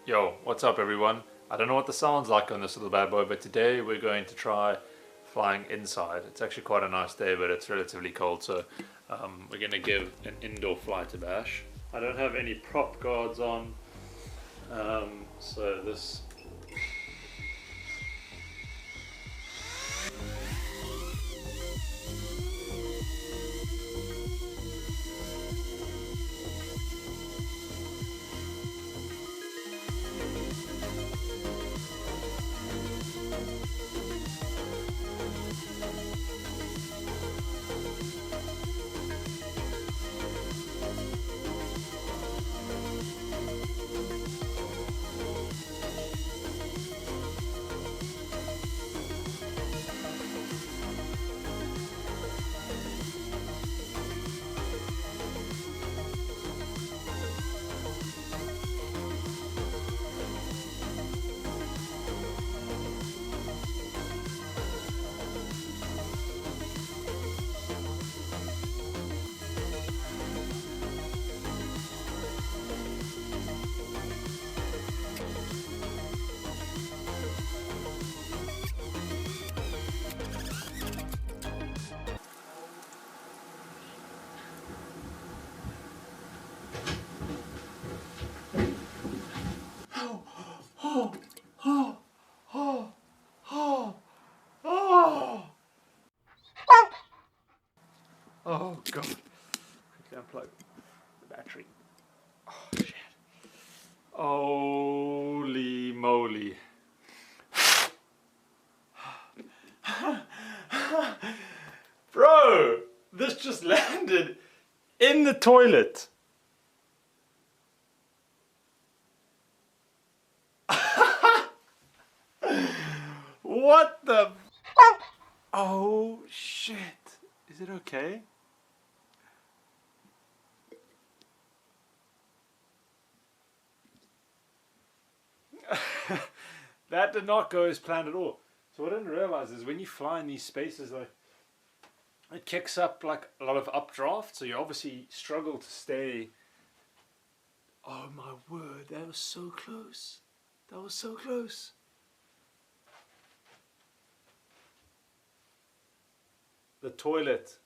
Yo, what's up everyone? I don't know what the sound's like on this little bad boy, but today we're going to try flying inside. It's actually quite a nice day, but it's relatively cold, so we're going to give an indoor flight a bash. I don't have any prop guards on, so this... Oh god. Quickly unplug the battery. Oh shit. Holy moly. Bro, this just landed in the toilet. What the? Oh shit. Is it okay? That did not go as planned at all. So what I didn't realize is when you fly in these spaces, like, it kicks up like a lot of updraft, so you obviously struggle to stay. Oh my word, that was so close. That was so close. The toilet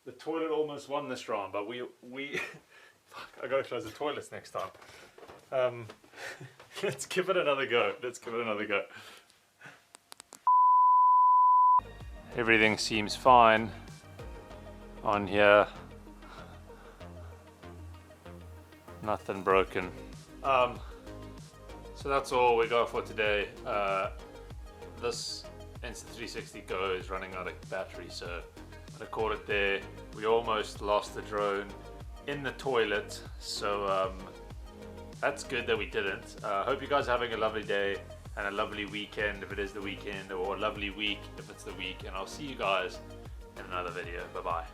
almost won this round, but we fuck, I gotta close the toilets next time. Let's give it another go. Everything seems fine on here. Nothing broken. So that's all we got for today. This Insta360 Go is running out of battery, so I'm gonna call it there. We almost lost the drone in the toilet, so that's good that we didn't. Hope you guys are having a lovely day and a lovely weekend if it is the weekend, or a lovely week if it's the week, and I'll see you guys in another video. Bye bye.